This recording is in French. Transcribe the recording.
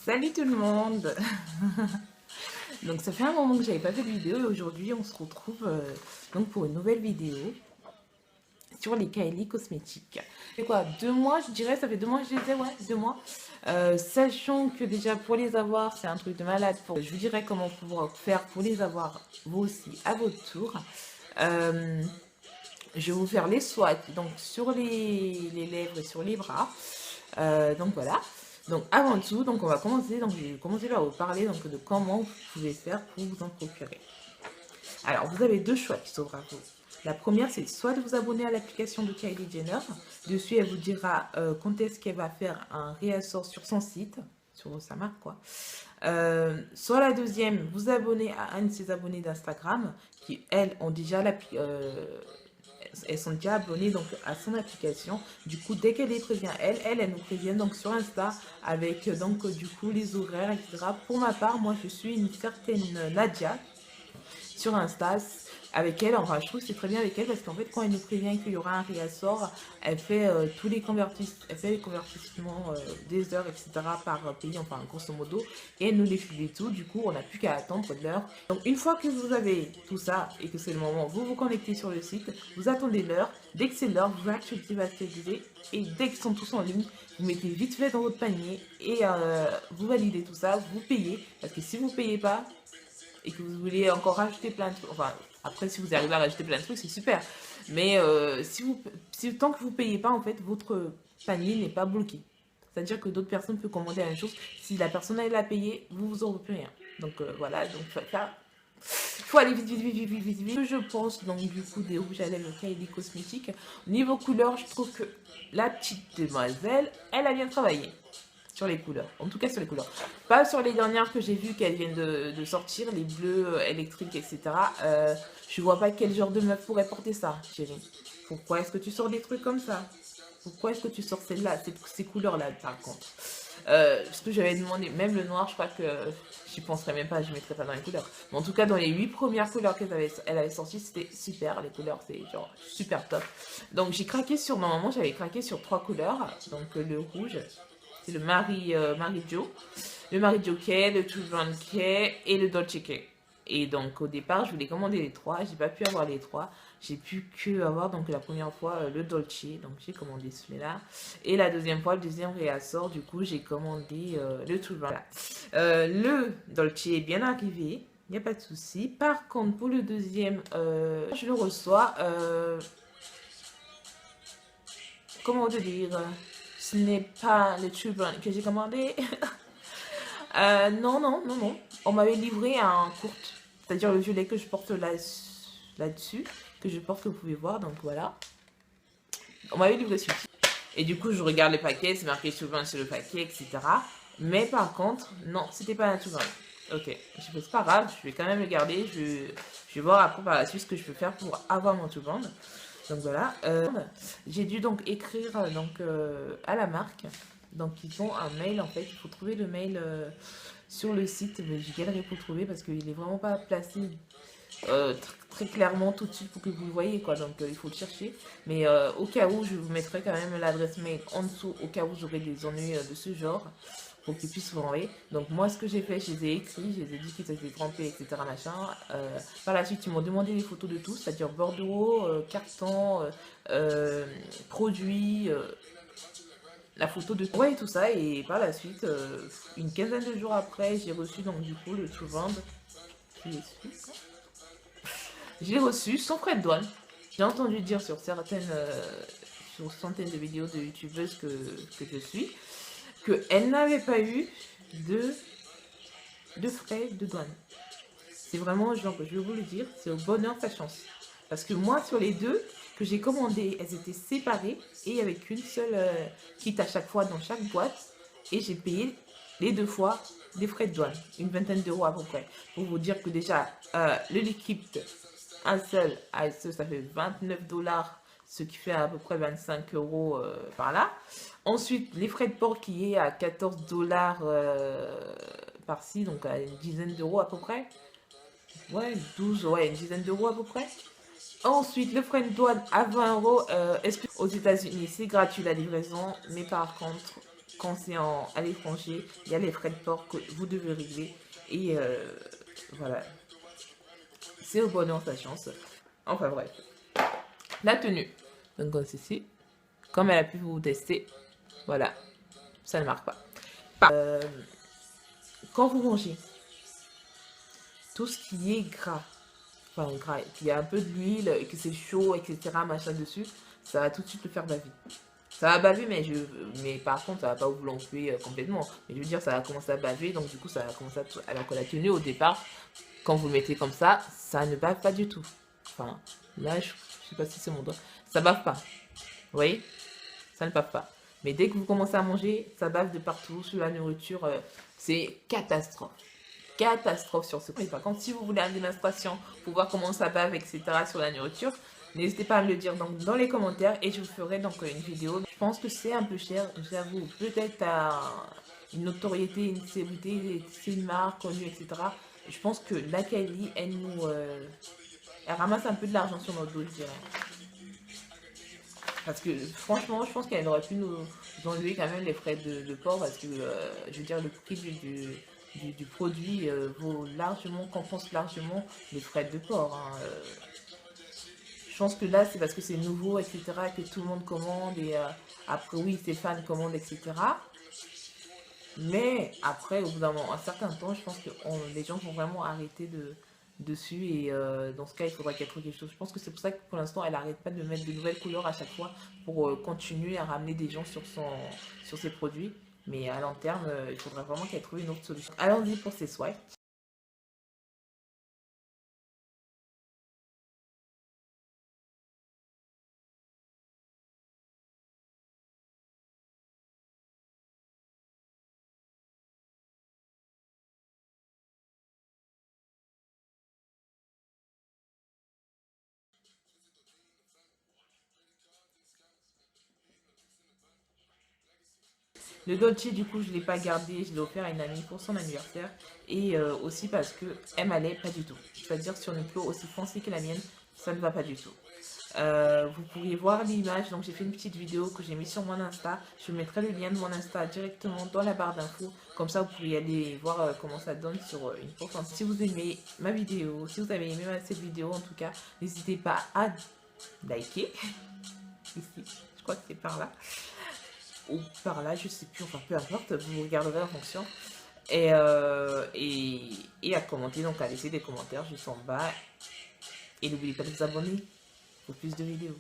Salut tout le monde. Donc ça fait un moment que j'avais pas fait de vidéo et aujourd'hui on se retrouve donc pour une nouvelle vidéo sur les Kylie cosmétiques. C'est quoi, 2 mois je dirais, ça fait 2 mois que je les ai, ouais, 2 mois. Sachant que déjà pour les avoir c'est un truc de malade. Je vous dirais comment pouvoir faire pour les avoir vous aussi à votre tour. Euh, je vais vous faire les swatchs donc sur les lèvres et sur les bras. Donc voilà. Donc avant tout, donc on va commencer. Donc je vais commencer par vous parler donc de comment vous pouvez faire pour vous en procurer. Alors vous avez deux choix qui s'offrent à vous. La première, c'est soit de vous abonner à l'application de Kylie Jenner. Dessus, elle vous dira quand est-ce qu'elle va faire un réassort sur son site, sur sa marque quoi. Soit la deuxième, vous abonner à un de ses abonnés d'Instagram qui, elles, ont déjà elles sont déjà abonnées donc à son application. Du coup, dès qu'elle les prévient, elle nous prévient donc sur Insta avec donc du coup les horaires, etc. Pour ma part, moi je suis une certaine Nadia sur Insta. Avec elle, enfin, je trouve que c'est très bien avec elle parce qu'en fait, quand elle nous prévient qu'il y aura un réassort, elle fait elle fait les convertissements des heures, etc. par pays, enfin, grosso modo, et elle nous les file et tout. Du coup, on n'a plus qu'à attendre l'heure. Donc, une fois que vous avez tout ça et que c'est le moment, vous vous connectez sur le site, vous attendez l'heure. Dès que c'est l'heure, vous activez et dès qu'ils sont tous en ligne, vous mettez vite fait dans votre panier et vous validez tout ça, vous payez. Parce que si vous ne payez pas, et que vous voulez encore rajouter plein de trucs, enfin, après, si vous arrivez à rajouter plein de trucs, c'est super. Mais tant que vous ne payez pas, en fait, votre panier n'est pas bloqué. C'est-à-dire que d'autres personnes peuvent commander la même chose. Si la personne elle a payé, vous vous en plus rien. Donc voilà, donc il faut aller vite, vite, vite, vite, vite, vite, vite. Je pense donc du coup des rouges à lèvres Kylie cosmétiques. Niveau couleur, je trouve que la petite demoiselle, elle a bien travaillé sur les couleurs. En tout cas sur les couleurs. Pas sur les dernières que j'ai vues qu'elles viennent de sortir, les bleus électriques, etc. Je vois pas quel genre de meuf pourrait porter ça, chérie. Pourquoi est-ce que tu sors des trucs comme ça? Pourquoi est-ce que tu sors celle-là, ces couleurs-là, par contre? Ce que j'avais demandé, même le noir, je crois que j'y penserais même pas, je mettrais pas dans les couleurs. Mais en tout cas, dans les 8 premières couleurs elle avait sorties, c'était super. Les couleurs, c'est genre super top. Donc j'ai craqué sur, normalement, j'avais craqué sur 3 couleurs. Donc le rouge, c'est le Marie Joe, le Marie Joe Kay, le True Blonde Kay et le Dolce Kay. Et donc au départ, je voulais commander les 3, j'ai pas pu avoir les 3. J'ai pu que avoir donc la première fois le Dolce, donc j'ai commandé celui-là. Et la deuxième fois, le deuxième réassort, du coup j'ai commandé le True Blonde. Le Dolce est bien arrivé, il n'y a pas de souci. Par contre, pour le deuxième, je le reçois, comment te dire, ce n'est pas le True Blonde que j'ai commandé. Non, non, non, non. On m'avait livré un court, c'est-à-dire le violet que je porte là-dessus, que je porte, que vous pouvez voir, donc voilà. On m'avait livré celui. Et du coup, je regarde le paquet, c'est marqué True Blonde sur le paquet, etc. Mais par contre, non, c'était pas un True Blonde. Ok, je fais c'est pas grave, je vais quand même le garder, je vais voir après par la suite ce que je peux faire pour avoir mon True Blonde. Donc voilà, j'ai dû donc écrire à la marque. Donc ils ont un mail en fait, il faut trouver le mail sur le site, mais j'ai galéré pour le trouver parce qu'il est vraiment pas placé très clairement tout de suite pour que vous le voyez quoi, donc il faut le chercher. Mais au cas où, je vous mettrai quand même l'adresse mail en dessous, au cas où j'aurai des ennuis de ce genre, pour qu'ils puissent vous envoyer. Donc moi ce que j'ai fait, je les ai écrits, je les ai dit qu'ils étaient trempés, etc. machin. Par la suite, ils m'ont demandé des photos de tout, c'est-à-dire bordereau, carton, produits, la photo de toi et tout ça. Et par la suite, une quinzaine de jours après, j'ai reçu donc du coup le sous-vendre. Je l'ai reçu sans frais de douane. J'ai entendu dire sur sur centaines de vidéos de youtubeuses que je suis, qu'elles n'avaient pas eu de frais de douane. C'est vraiment, genre, je vais vous le dire, c'est au bonheur sa chance. Parce que moi, sur les deux que j'ai commandées, elles étaient séparées et il n'y avait qu'une seule kit à chaque fois dans chaque boîte. Et j'ai payé les 2 fois des frais de douane, une vingtaine d'euros à peu près. Pour vous dire que déjà, le liquide, un seul, ça fait 29 $, ce qui fait à peu près 25 euros par là. Ensuite, les frais de port qui est à 14 $ par-ci, donc à une dizaine d'euros à peu près. Ouais, 12, ouais, une dizaine d'euros à peu près. Ensuite, le frais de douane à 20 euros. Aux États-Unis, c'est gratuit la livraison, mais par contre, quand c'est à l'étranger, il y a les frais de port que vous devez régler. Et voilà, c'est au bonheur sa chance. Enfin bref, la tenue. Donc comme ceci, comme elle a pu vous tester, voilà, ça ne marque pas. Quand vous mangez, tout ce qui est gras, enfin gras, qu'il y a un peu d'huile et que c'est chaud, etc., machin dessus, ça va tout de suite le faire baver. Ça va baver, mais par contre, ça va pas vous l'enfler complètement. Mais je veux dire, ça va commencer à baver, donc du coup, ça va commencer alors que la tenue, au départ, quand vous le mettez comme ça ne bave pas du tout. Enfin, là, je sais pas si c'est mon doigt. Ça bave pas. Vous voyez? Ça ne bave pas. Mais dès que vous commencez à manger, ça bave de partout, sur la nourriture. C'est catastrophe. Catastrophe sur ce prix. Par contre, si vous voulez une démonstration pour voir comment ça bave, etc. sur la nourriture, n'hésitez pas à me le dire donc, dans les commentaires et je vous ferai donc une vidéo. Je pense que c'est un peu cher, j'avoue. Peut-être à une notoriété, une célébrité, c'est une marque connue, etc. Je pense que la Kylie, elle ramasse un peu de l'argent sur notre dos, je dirais. Parce que franchement, je pense qu'elle aurait pu nous enlever quand même les frais de port parce que, je veux dire, le prix du produit vaut largement, compense largement les frais de port. Hein. Je pense que là, c'est parce que c'est nouveau, etc., que tout le monde commande et après, oui, ses fans commandent, etc. Mais après, au bout d'un moment, un certain temps, je pense que les gens vont vraiment arrêter dessus et dans ce cas, il faudra qu'elle trouve quelque chose. Je pense que c'est pour ça que pour l'instant, elle n'arrête pas de mettre de nouvelles couleurs à chaque fois pour continuer à ramener des gens sur ses produits. Mais à long terme, il faudra vraiment qu'elle trouve une autre solution. Allons-y pour ces swipes. Le Dolce, du coup, je ne l'ai pas gardé, je l'ai offert à une amie pour son anniversaire. Et aussi parce qu'elle m'allait pas du tout. C'est-à-dire sur une peau aussi foncée que la mienne, ça ne va pas du tout. Vous pourriez voir l'image, donc j'ai fait une petite vidéo que j'ai mis sur mon Insta. Je mettrai le lien de mon Insta directement dans la barre d'infos. Comme ça, vous pourriez aller voir comment ça donne sur une peau foncée. Si vous aimez ma vidéo, si vous avez aimé cette vidéo en tout cas, n'hésitez pas à liker. Ici, je crois que c'est par là. Ou par là, je sais plus, enfin peu importe, vous regarderez en fonction. Et à commenter, donc à laisser des commentaires juste en bas. Et n'oubliez pas de vous abonner pour plus de vidéos.